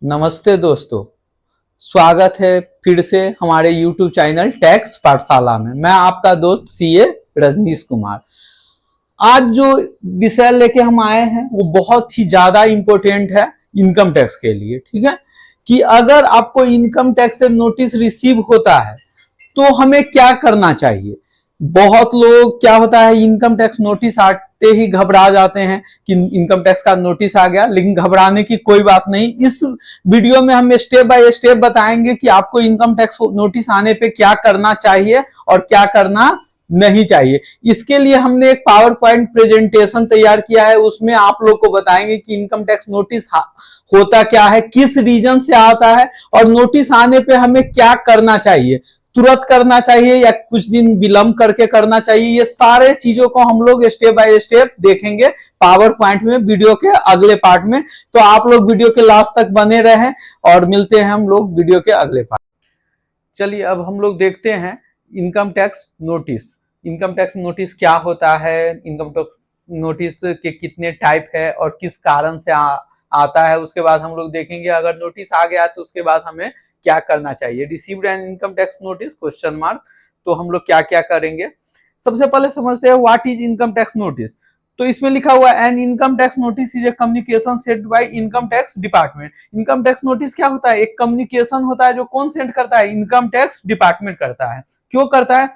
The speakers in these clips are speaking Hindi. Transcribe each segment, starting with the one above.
नमस्ते दोस्तों, स्वागत है फिर से हमारे YouTube चैनल टैक्स पाठशाला में। मैं आपका दोस्त सीए रजनीश कुमार। आज जो विषय लेके हम आए हैं वो बहुत ही ज्यादा इम्पोर्टेंट है इनकम टैक्स के लिए। ठीक है कि अगर आपको इनकम टैक्स से नोटिस रिसीव होता है तो हमें क्या करना चाहिए। बहुत लोग क्या होता है, इनकम टैक्स नोटिस आते ही घबरा जाते हैं कि इनकम टैक्स का नोटिस आ गया, लेकिन घबराने की कोई बात नहीं। इस वीडियो में हम स्टेप बाय स्टेप बताएंगे कि आपको इनकम टैक्स नोटिस आने पे क्या करना चाहिए और क्या करना नहीं चाहिए। इसके लिए हमने एक पावर पॉइंट प्रेजेंटेशन तैयार किया है, उसमें आप लोग को बताएंगे कि इनकम टैक्स नोटिस होता क्या है, किस रीजन से आता है और नोटिस आने पे हमें क्या करना चाहिए, तुरंत करना चाहिए या कुछ दिन विलंब करके करना चाहिए। ये सारे चीजों को हम लोग स्टेप बाय स्टेप देखेंगे पावर पॉइंट में वीडियो के अगले पार्ट में। तो आप लोग वीडियो के लास्ट तक बने रहें और मिलते हैं हम लोग वीडियो के अगले पार्ट। चलिए अब हम लोग देखते हैं income tax notice. Income tax notice क्या होता है, इनकम टैक्स नोटिस के कितने टाइप है और किस कारण से आता है। उसके बाद हम लोग देखेंगे अगर नोटिस आ गया तो उसके बाद हमें क्या करना चाहिए। Received an income tax notice question mark, तो हम लोग क्या क्या करेंगे। सबसे पहले समझते हैं what is income tax notice. तो इसमें लिखा हुआ है an income tax notice is a communication send by income tax department. Income tax notice क्या होता है, एक कम्युनिकेशन होता है जो कौन सेंड करता है, इनकम टैक्स डिपार्टमेंट करता है। क्यों करता है,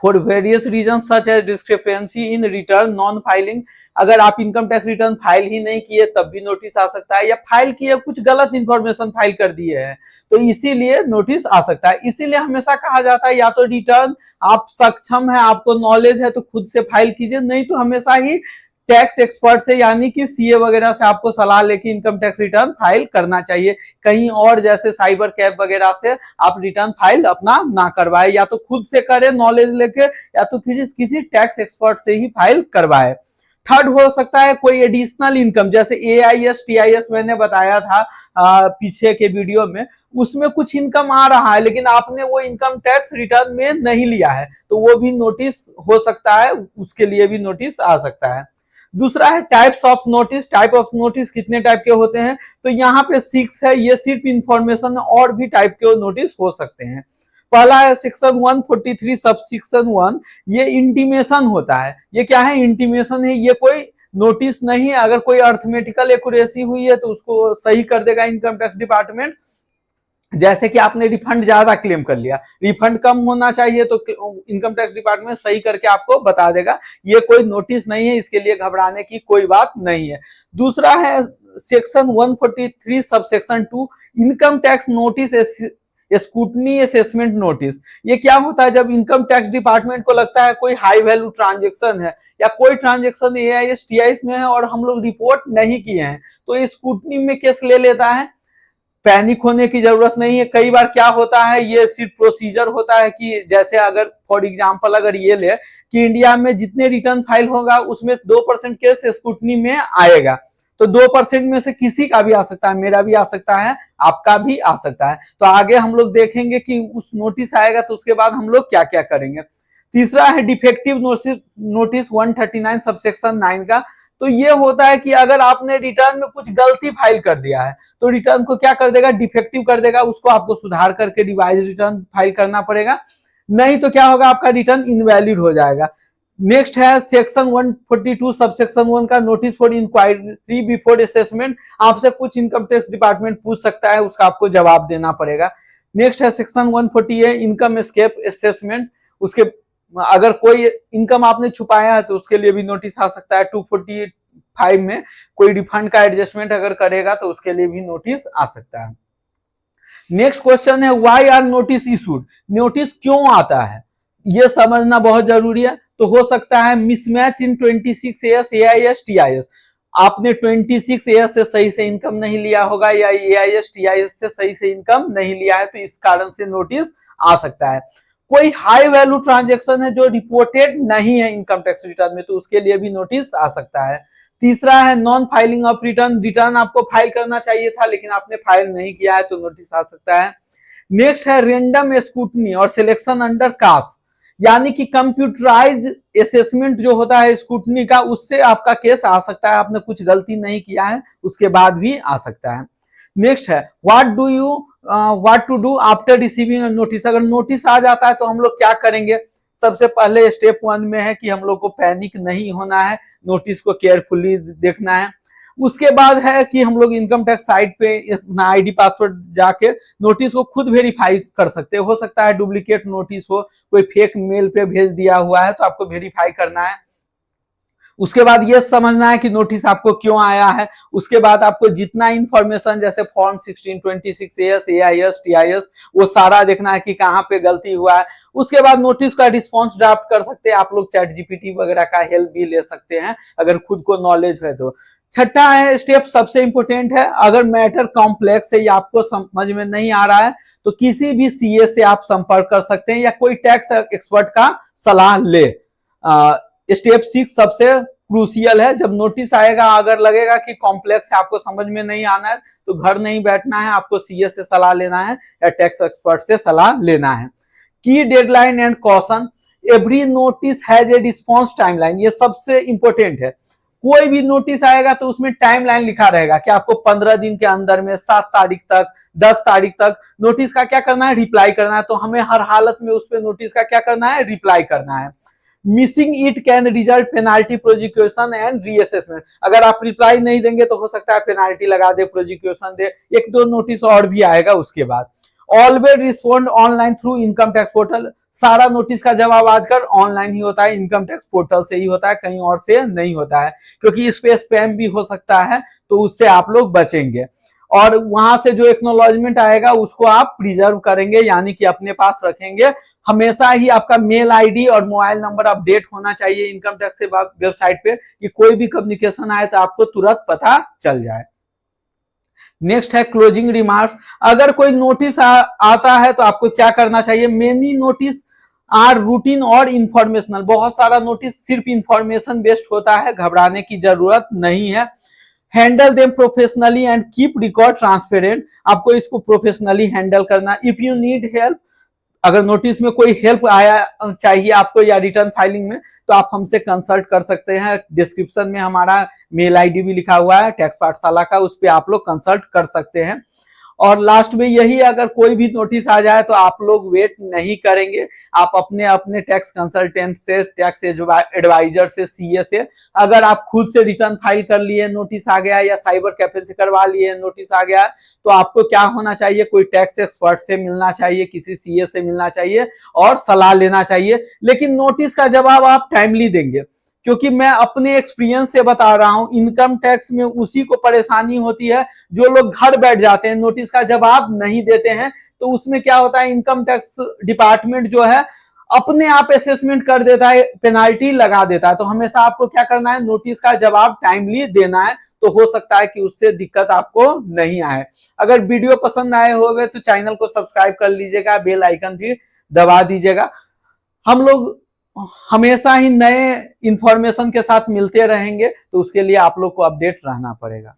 for various reason such as discrepancy in return non filing. अगर आप इनकम टैक्स रिटर्न फाइल ही नहीं किए तब भी नोटिस आ सकता है, या फाइल किए कुछ गलत इंफॉर्मेशन फाइल कर दिए हैं तो इसीलिए नोटिस आ सकता है। इसीलिए हमेशा कहा जाता है या तो रिटर्न आप सक्षम है, आपको नॉलेज है तो खुद से फाइल कीजिए, नहीं तो हमेशा ही टैक्स एक्सपर्ट से यानी कि सीए वगैरह से आपको सलाह लेके इनकम टैक्स रिटर्न फाइल करना चाहिए। कहीं और जैसे साइबर कैब वगैरह से आप रिटर्न फाइल अपना ना करवाए, या तो खुद से करें नॉलेज लेके या तो किसी टैक्स एक्सपर्ट से ही फाइल करवाए। थर्ड हो सकता है कोई एडिशनल इनकम, जैसे एआईएस टीआईएस मैंने बताया था पीछे के वीडियो में, उसमें कुछ इनकम आ रहा है लेकिन आपने वो इनकम टैक्स रिटर्न में नहीं लिया है तो वो भी नोटिस हो सकता है, उसके लिए भी नोटिस आ सकता है। दूसरा है types of notice. Type of notice कितने टाइप के होते हैं, तो यहाँ पे 6 है, ये सिर्फ इंफॉर्मेशन, और भी टाइप के नोटिस हो सकते हैं। पहला है सेक्शन 143 सब सेक्शन 1, ये इंटीमेशन होता है। ये क्या है, इंटीमेशन है, ये कोई नोटिस नहीं है। अगर कोई अर्थमेटिकल एक्यूरेसी हुई है तो उसको सही कर देगा इनकम टैक्स डिपार्टमेंट। जैसे कि आपने रिफंड ज्यादा क्लेम कर लिया, रिफंड कम होना चाहिए तो इनकम टैक्स डिपार्टमेंट सही करके आपको बता देगा। ये कोई नोटिस नहीं है, इसके लिए घबराने की कोई बात नहीं है। दूसरा है section 143 sub section 2 income tax notice scrutiny assessment notice. ये क्या होता है, जब इनकम टैक्स डिपार्टमेंट को लगता है कोई हाई वैल्यू ट्रांजेक्शन है या कोई ट्रांजेक्शन एआईएस टीआईएस में है और हम लोग रिपोर्ट नहीं किए हैं तो स्कूटनी में केस ले लेता है। पैनिक होने की जरूरत नहीं है। कई बार क्या होता है, ये सिर्फ प्रोसीजर होता है कि जैसे अगर फॉर एग्जांपल अगर ये ले कि इंडिया में जितने रिटर्न फाइल होगा उसमें 2% केस स्क्रूटनी में आएगा, तो 2% में से किसी का भी आ सकता है, मेरा भी आ सकता है, आपका भी आ सकता है। तो आगे हम लोग देखेंगे कि उस नोटिस आएगा तो उसके बाद हम लोग क्या क्या करेंगे। तीसरा है डिफेक्टिव नोटिस 139 सबसेक्शन 9 का। तो ये होता है कि अगर आपने रिटर्न में कुछ गलती फाइल कर दिया है तो रिटर्न को क्या कर देगा, डिफेक्टिव कर देगा, उसको आपको सुधार करके रिवाइज रिटर्न फाइल करना पड़ेगा, नहीं तो क्या होगा, आपका रिटर्न इनवैलिड हो जाएगा। नेक्स्ट है सेक्शन 142 सबसेक्शन 1 का notice for inquiry before assessment. आपसे कुछ इनकम टैक्स डिपार्टमेंट पूछ सकता है, उसका आपको जवाब देना पड़ेगा। नेक्स्ट है सेक्शन 148 इनकम एस्केप असेसमेंट। उसके अगर कोई इनकम आपने छुपाया है तो उसके लिए भी नोटिस आ सकता है। 245 में कोई रिफंड का एडजस्टमेंट अगर करेगा तो उसके लिए भी नोटिस आ सकता है। नेक्स्ट क्वेश्चन है why are notice issued. Notice क्यों आता है ये समझना बहुत जरूरी है। तो हो सकता है मिसमैच इन 26 एएस एआईएस टीआईएस, आपने 26 एएस से सही से इनकम नहीं लिया होगा या एआईएस टीआईएस से सही से इनकम नहीं लिया है तो इस कारण से नोटिस आ सकता है। कोई हाई वैल्यू ट्रांजेक्शन है जो रिपोर्टेड नहीं है इनकम टैक्स रिटर्न में तो उसके लिए भी नोटिस आ सकता है। तीसरा है non filing of return. Return आपको फाइल करना चाहिए था लेकिन आपने फाइल नहीं किया है तो नोटिस आ सकता है। नेक्स्ट है रेंडम स्क्रूटनी और सिलेक्शन अंडर कास्ट, यानी कि कंप्यूटराइज असेसमेंट जो होता है स्क्रूटनी का, उससे आपका केस आ सकता है। आपने कुछ गलती नहीं किया है उसके बाद भी आ सकता है। नेक्स्ट है what to do after receiving notice. अगर नोटिस आ जाता है तो हम लोग क्या करेंगे। सबसे पहले स्टेप 1 में है कि हम लोग को पैनिक नहीं होना है, नोटिस को केयरफुली देखना है। उसके बाद है कि हम लोग इनकम टैक्स साइट पे अपना आईडी पासवर्ड जाके नोटिस को खुद वेरीफाई कर सकते हैं। हो सकता है डुप्लीकेट नोटिस हो, कोई फेक मेल पे भेज दिया हुआ है, तो आपको वेरीफाई करना है। उसके बाद ये समझना है कि नोटिस आपको क्यों आया है। उसके बाद आपको जितना इंफॉर्मेशन जैसे फॉर्म 16, 26 एस, AIS, TIS वो सारा देखना है कि कहाँ पे गलती हुआ है। उसके बाद नोटिस का रिस्पॉन्स ड्राफ्ट कर सकते हैं आप लोग, चैट GPT वगैरह का हेल्प भी ले सकते हैं अगर खुद को नॉलेज है तो। छठा है स्टेप सबसे इंपॉर्टेंट है, अगर मैटर कॉम्प्लेक्स है या आपको समझ में नहीं आ रहा है तो किसी भी CA से आप संपर्क कर सकते हैं या कोई टैक्स एक्सपर्ट का सलाह ले। स्टेप 6 सबसे क्रूसियल है, जब नोटिस आएगा अगर लगेगा कि कॉम्प्लेक्स है, आपको समझ में नहीं आना है तो घर नहीं बैठना है, आपको CA से सलाह लेना है या टैक्स एक्सपर्ट से सलाह लेना है। की deadline and caution, every notice has a response timeline, ये सबसे इंपॉर्टेंट है। कोई भी नोटिस आएगा तो उसमें टाइमलाइन लिखा रहेगा कि आपको 15 दिन के अंदर में 7 तारीख तक, 10 तारीख तक नोटिस का क्या करना है, रिप्लाई करना है। तो हमें हर हालत में उस पर नोटिस का क्या करना है, रिप्लाई करना है। Missing it can result penalty, prosecution and reassessment. अगर आप रिप्लाई नहीं देंगे तो हो सकता है पेनाल्टी लगा दे, प्रोजिक्यूशन दे, 1-2 नोटिस और भी आएगा उसके बाद। Always respond online through income tax portal, सारा नोटिस का जवाब आजकल ऑनलाइन ही होता है, इनकम टैक्स पोर्टल से ही होता है, कहीं और से नहीं होता है, क्योंकि इस पे स्पैम भी हो सकता है, तो उससे आप लोग बचेंगे। और वहां से जो एक्नोलॉजमेंट आएगा उसको आप प्रिजर्व करेंगे, यानी कि अपने पास रखेंगे। हमेशा ही आपका मेल आईडी और मोबाइल नंबर अपडेट होना चाहिए इनकम टैक्स वेबसाइट पे, कि कोई भी कम्युनिकेशन आए तो आपको तुरंत पता चल जाए। नेक्स्ट है क्लोजिंग रिमार्क्स, अगर कोई नोटिस आता है तो आपको क्या करना चाहिए। मेनी नोटिस आर रूटीन और इंफॉर्मेशनल, बहुत सारा नोटिस सिर्फ इंफॉर्मेशन बेस्ड होता है, घबराने की जरूरत नहीं है। Handle them professionally and keep record transparent, आपको इसको प्रोफेशनली हैंडल करना। इफ यू नीड हेल्प, अगर नोटिस में कोई हेल्प आया चाहिए आपको या रिटर्न फाइलिंग में, तो आप हमसे कंसल्ट कर सकते हैं। डिस्क्रिप्शन में हमारा मेल आईडी भी लिखा हुआ है टैक्स पाठशाला का, उस पर आप लोग कंसल्ट कर सकते हैं। और लास्ट में यही, अगर कोई भी नोटिस आ जाए तो आप लोग वेट नहीं करेंगे, आप अपने अपने टैक्स कंसल्टेंट से, टैक्स एडवाइजर से, CA से, अगर आप खुद से रिटर्न फाइल कर लिए, नोटिस आ गया, या साइबर कैफे से करवा लिए, नोटिस आ गया, तो आपको क्या होना चाहिए, कोई टैक्स एक्सपर्ट से मिलना चाहिए, किसी CA से मिलना चाहिए और सलाह लेना चाहिए। लेकिन नोटिस का जवाब आप टाइमली देंगे, क्योंकि मैं अपने एक्सपीरियंस से बता रहा हूं, इनकम टैक्स में उसी को परेशानी होती है जो लोग घर बैठ जाते हैं, नोटिस का जवाब नहीं देते हैं। तो उसमें क्या होता है, इनकम टैक्स डिपार्टमेंट जो है अपने आप असेसमेंट कर देता है, पेनाल्टी लगा देता है। तो हमेशा आपको क्या करना है, नोटिस का जवाब टाइमली देना है, तो हो सकता है कि उससे दिक्कत आपको नहीं आए। अगर वीडियो पसंद आए होंगे तो चैनल को सब्सक्राइब कर लीजिएगा, बेल आइकन भी दबा दीजिएगा। हम लोग हमेशा ही नए इंफॉर्मेशन के साथ मिलते रहेंगे, तो उसके लिए आप लोग को अपडेट रहना पड़ेगा।